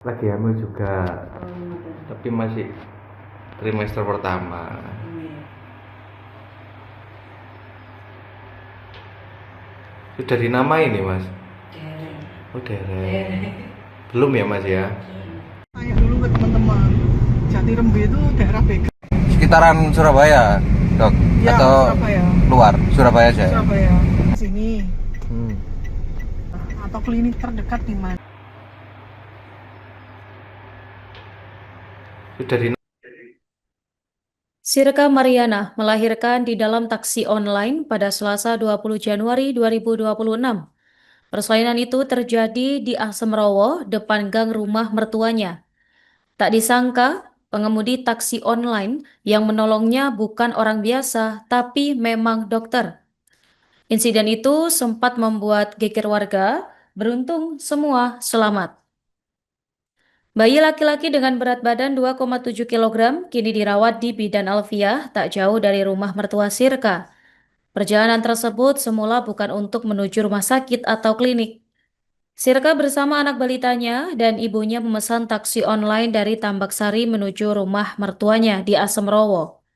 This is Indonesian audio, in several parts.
Lagi hamil juga, Oh, iya. tapi masih trimester pertama. Iya. Sudah dinamai nih mas? Dereng. Oh dereng. Dereng. Belum ya mas ya? Tanya dulu ke teman-teman, Jatirembe itu daerah BK. Sekitaran Surabaya dok? Ya, Atau Surabaya. luar Surabaya aja? Surabaya. Sini. Hmm. Atau klinik terdekat di mana? Sudah dinamai. Sirka Mariana melahirkan di dalam taksi online pada Selasa 20 Januari 2026. Persalinan itu terjadi di Asemrowo, depan gang rumah mertuanya. Tak disangka, pengemudi taksi online yang menolongnya bukan orang biasa, tapi memang dokter. Insiden itu sempat membuat geger warga, beruntung semua selamat. Bayi laki-laki dengan berat badan 2,7 kg kini dirawat di Bidan Alfiah tak jauh dari rumah mertua Sirka. Perjalanan tersebut semula bukan untuk menuju rumah sakit atau klinik. Sirka bersama anak balitanya dan ibunya memesan taksi online dari Tambak Sari menuju rumah mertuanya di Asemrowo.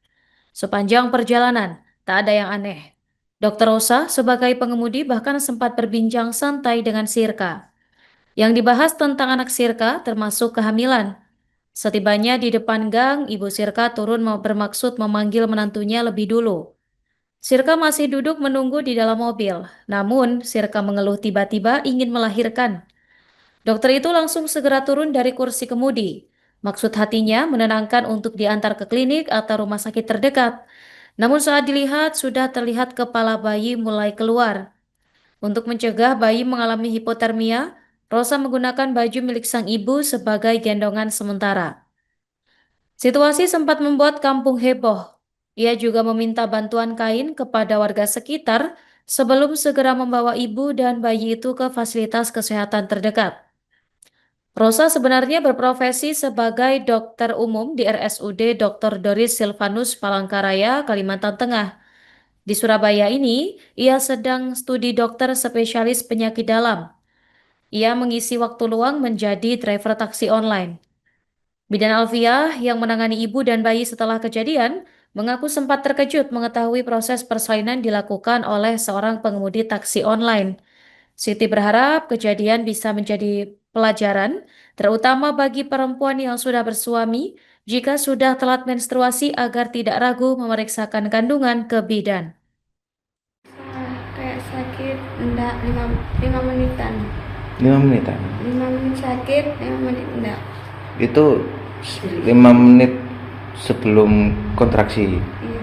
Sepanjang perjalanan, tak ada yang aneh. Dokter Rosa sebagai pengemudi bahkan sempat berbincang santai dengan Sirka. Yang dibahas tentang anak Sirka termasuk kehamilan. Setibanya di depan gang, ibu Sirka turun bermaksud memanggil menantunya lebih dulu. Sirka masih duduk menunggu di dalam mobil, namun Sirka mengeluh tiba-tiba ingin melahirkan. Dokter itu langsung segera turun dari kursi kemudi. Maksud hatinya menenangkan untuk diantar ke klinik atau rumah sakit terdekat. Namun saat dilihat, sudah terlihat kepala bayi mulai keluar. Untuk mencegah bayi mengalami hipotermia, Rosa menggunakan baju milik sang ibu sebagai gendongan sementara. Situasi sempat membuat kampung heboh. Ia juga meminta bantuan kain kepada warga sekitar sebelum segera membawa ibu dan bayi itu ke fasilitas kesehatan terdekat. Rosa sebenarnya berprofesi sebagai dokter umum di RSUD Dr. Doris Silvanus Palangkaraya, Kalimantan Tengah. Di Surabaya ini, ia sedang studi dokter spesialis penyakit dalam. Ia mengisi waktu luang menjadi driver taksi online. Bidan Alfiah yang menangani ibu dan bayi setelah kejadian mengaku sempat terkejut mengetahui proses persalinan dilakukan oleh seorang pengemudi taksi online. Siti berharap kejadian bisa menjadi pelajaran, terutama bagi perempuan yang sudah bersuami jika sudah telat menstruasi agar tidak ragu memeriksakan kandungan ke bidan. Kayak sakit enggak 5 menitan 5 menitan? 5 menit sakit 5 menit enggak. Itu 5 menit sebelum kontraksi. Iya.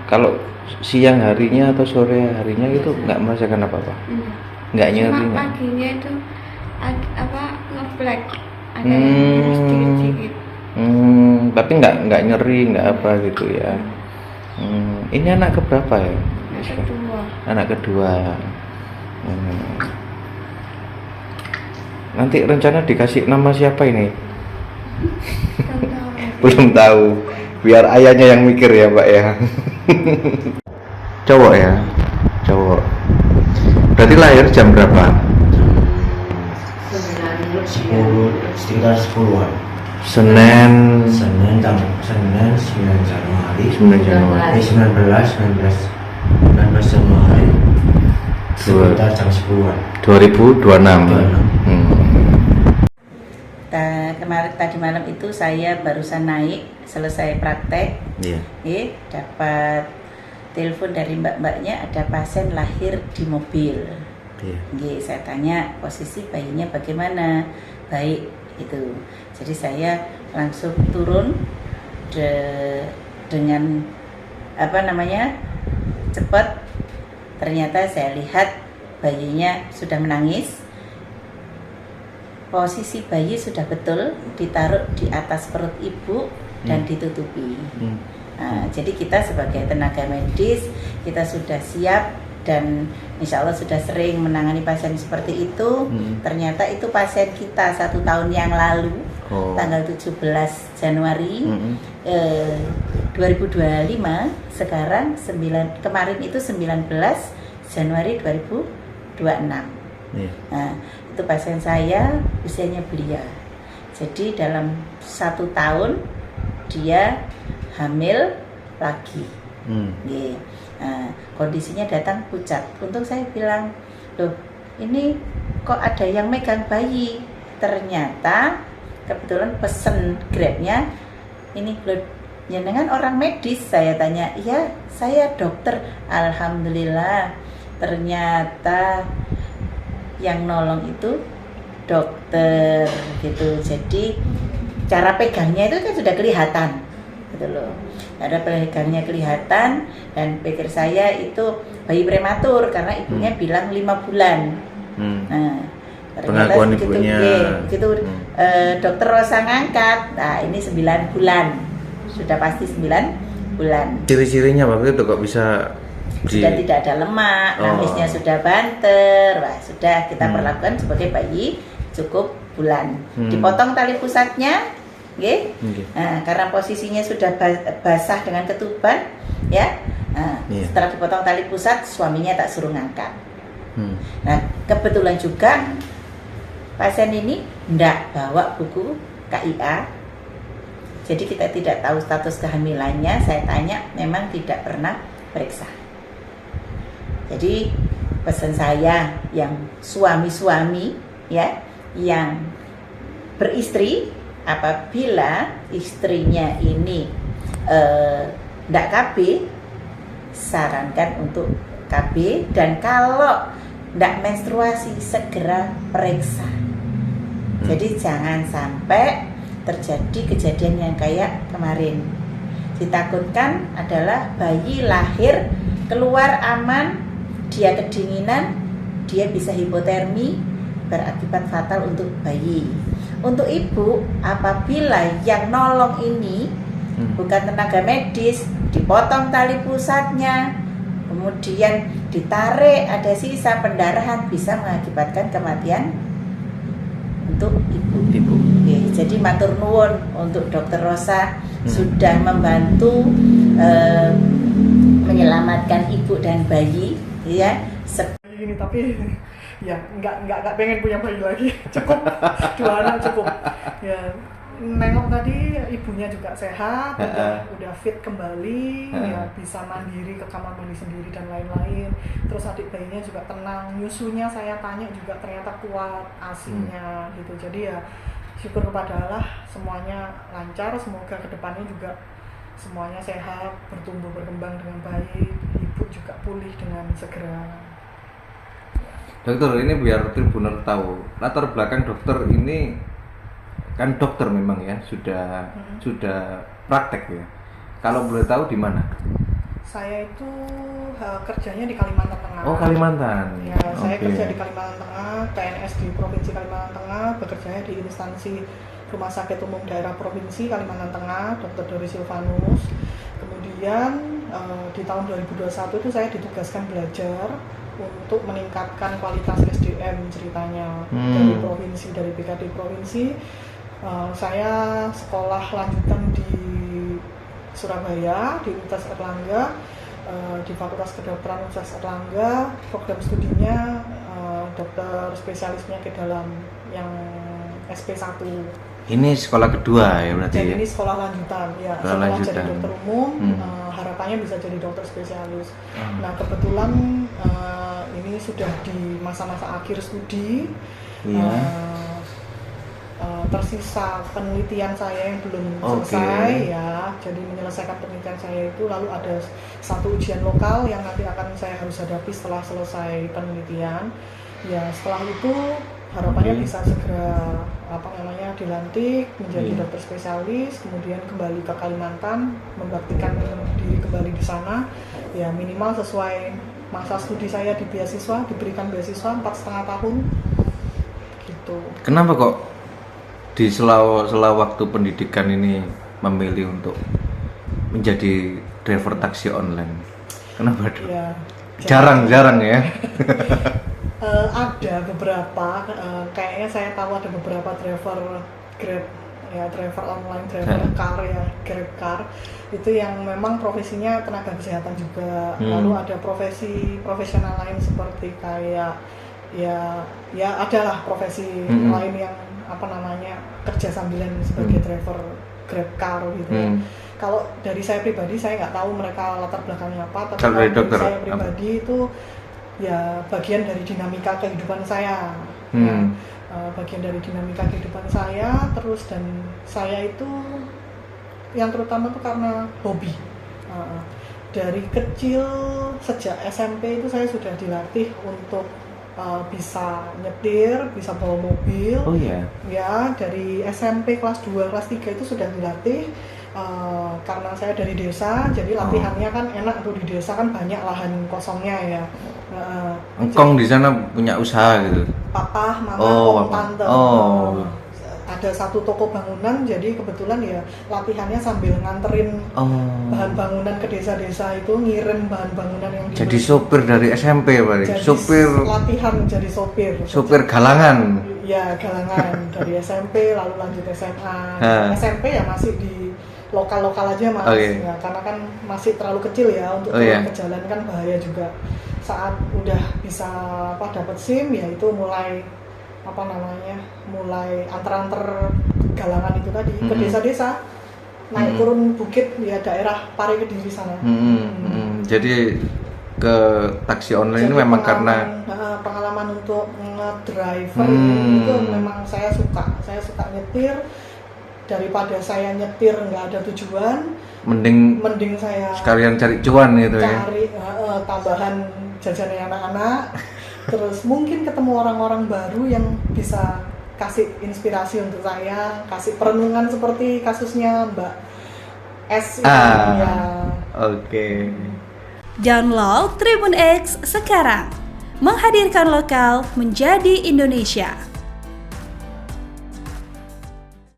Kalau siang harinya atau sore harinya itu nggak merasakan apa-apa? Enggak. Nggak nyeri? Cuma Nggak? paginya itu apa ngeblek ada Hmm. yang sedikit-sedikit. Tapi nggak nyeri, nggak apa gitu ya. Ini anak keberapa ya? Yang kedua Anak kedua. Hmm. Nanti rencana dikasih nama siapa ini? belum tahu. Belum tahu. Biar ayahnya yang mikir ya Mbak ya. Cowok ya? Cowok. Berarti lahir jam berapa? 10, sekitar 10-an. Senin Senin 9 Januari 9 Januari 19 Januari sekitar jam 10-an 2026. Kemarin tadi malam itu saya barusan naik selesai praktek, Iya. dapat telepon dari mbak-mbaknya ada pasien lahir di mobil. Iya. Saya tanya posisi bayinya bagaimana, baik itu. Jadi saya langsung turun dengan cepat. Ternyata saya lihat bayinya sudah menangis. Posisi bayi sudah betul ditaruh di atas perut ibu dan ditutupi. Nah, jadi kita sebagai tenaga medis kita sudah siap dan insya Allah sudah sering menangani pasien seperti itu. Ternyata itu pasien kita 1 tahun yang lalu, tanggal 17 Januari 2025. Sekarang kemarin itu 19 Januari 2026. Iya. Nah, itu pasien saya usianya belia. Jadi dalam 1 tahun dia hamil lagi. Nggih. Nah, kondisinya datang pucat. Untung saya bilang, loh ini kok ada yang megang bayi. Ternyata kebetulan pesen Grabnya ini blood jenengan orang medis. Saya tanya, iya saya dokter. Alhamdulillah ternyata yang nolong itu dokter gitu. Jadi cara pegangnya itu kan sudah kelihatan gitu loh. Ada pegangnya kelihatan, dan pikir saya itu bayi prematur karena ibunya bilang 5 bulan. Nah, ternyata Pengakuan begitu, ibunya. begitu dokter Rosa ngangkat, nah ini 9 bulan, sudah pasti 9 bulan. Ciri-cirinya waktu itu kok bisa Sudah tidak ada lemak, namisnya sudah banter, wah sudah kita perlakukan sebagai bayi cukup bulan. Dipotong tali pusatnya. Okay? Nah, karena posisinya sudah basah dengan ketuban, ya. Nah, setelah dipotong tali pusat, suaminya tak suruh ngangkat. Nah, kebetulan juga pasien ini tidak bawa buku KIA, jadi kita tidak tahu status kehamilannya. Saya tanya, memang tidak pernah periksa. Jadi pesan saya yang suami-suami, ya, yang beristri, apabila istrinya ini tidak KB, sarankan untuk KB, dan kalau tidak menstruasi segera periksa. Jadi jangan sampai terjadi kejadian yang kayak kemarin. Ditakutkan adalah bayi lahir keluar aman, dia kedinginan, dia bisa hipotermi, berakibat fatal untuk bayi. Untuk ibu, apabila yang nolong ini bukan tenaga medis, dipotong tali pusatnya, kemudian ditarik, ada sisa pendarahan, bisa mengakibatkan kematian untuk ibu. Oke, jadi matur nuwun untuk Dokter Rosa sudah membantu menyelamatkan ibu dan bayi, ya. Ini tapi ya nggak pengen punya bayi lagi. Cukup 2 anak cukup. Ya, nengok tadi ibunya juga sehat, udah fit kembali, ya bisa mandiri ke kamar mandi sendiri dan lain-lain. Terus adik bayinya juga tenang, nyusunya saya tanya juga ternyata kuat, ASI-nya gitu. Jadi ya syukur kepada Allah semuanya lancar, semoga kedepannya juga semuanya sehat, bertumbuh berkembang dengan baik, ibu juga pulih dengan segera. Dokter, ini biar Tribunner tahu latar belakang dokter ini, kan dokter memang ya, sudah praktek ya. Kalau boleh tahu di mana? Saya itu kerjanya di Kalimantan Tengah. Oh, Kalimantan. Ya, saya kerja di Kalimantan Tengah, PNS di Provinsi Kalimantan Tengah, bekerjanya di instansi Rumah Sakit Umum Daerah Provinsi Kalimantan Tengah, Dr. Dori Silvanus. Kemudian di tahun 2021 itu saya ditugaskan belajar untuk meningkatkan kualitas SDM ceritanya dari provinsi, dari BKD provinsi. Saya sekolah lanjutan di Surabaya, di Universitas Erlangga, di Fakultas Kedokteran Universitas Erlangga. Program studinya dokter spesialisnya ke dalam yang SP1. Ini sekolah kedua ya berarti. Jadi ya? ini sekolah lanjutan, ya. Setelah jadi dokter umum, harapannya bisa jadi dokter spesialis. Nah, kebetulan ini sudah di masa-masa akhir studi. Tersisa penelitian saya yang belum selesai, ya. Jadi menyelesaikan penelitian saya itu, lalu ada satu ujian lokal yang nanti akan saya harus hadapi setelah selesai penelitian. Ya, setelah itu harapannya bisa segera dilantik menjadi dokter spesialis, kemudian kembali ke Kalimantan, membaktikan diri kembali di sana. Ya, minimal sesuai masa studi saya di beasiswa, diberikan beasiswa 4,5 tahun gitu. Kenapa kok di sela waktu pendidikan ini memilih untuk menjadi driver taksi online? Kenapa dong? Ya, jarang ya. Ada beberapa, kayaknya saya tahu ada beberapa driver Grab, ya, driver online, driver car, ya, Grab car itu yang memang profesinya tenaga kesehatan juga. Lalu ada profesional lain seperti kayak ya adalah profesi lain yang apa namanya kerja sambilan sebagai driver Grab car gitu. Kalau dari saya pribadi saya nggak tahu mereka latar belakangnya apa, tapi Kalau dari dokter, saya pribadi itu ya bagian dari dinamika kehidupan saya. Bagian dari dinamika kehidupan saya terus, dan saya itu yang terutama tuh karena hobi. Dari kecil sejak SMP itu saya sudah dilatih untuk bisa nyetir, bisa bawa mobil. Oh iya. Ya, dari SMP kelas 2, kelas 3 itu sudah dilatih. Karena saya dari desa, jadi latihannya kan enak tuh, di desa kan banyak lahan kosongnya ya. Engkong di sana punya usaha gitu. Papa, mama, om, tante. Ada satu toko bangunan, jadi kebetulan ya latihannya sambil nganterin bahan bangunan ke desa-desa itu, ngirim bahan bangunan yang Jadi sopir dari SMP Pak. jadi Sopir latihan jadi sopir. Sopir galangan. Ya, galangan dari SMP lalu lanjut SMA. SMP ya masih di lokal-lokal aja Mas. Ya, karena kan masih terlalu kecil ya untuk turun ke jalan, kan bahaya juga. Saat udah bisa dapat SIM ya itu mulai mulai antar-antar galangan itu tadi ke desa-desa, naik turun bukit ya, daerah Pare Kediri sana. Jadi ke taksi online ini memang karena pengalaman untuk nge-driver itu memang saya suka nyetir. Daripada saya nyetir nggak ada tujuan, mending saya sekalian cari cuan gitu cari tambahan jajannya anak-anak. Terus mungkin ketemu orang-orang baru yang bisa kasih inspirasi untuk saya, kasih perenungan seperti kasusnya Mbak S ini ya. Oke. Download Tribun X sekarang, menghadirkan lokal menjadi Indonesia.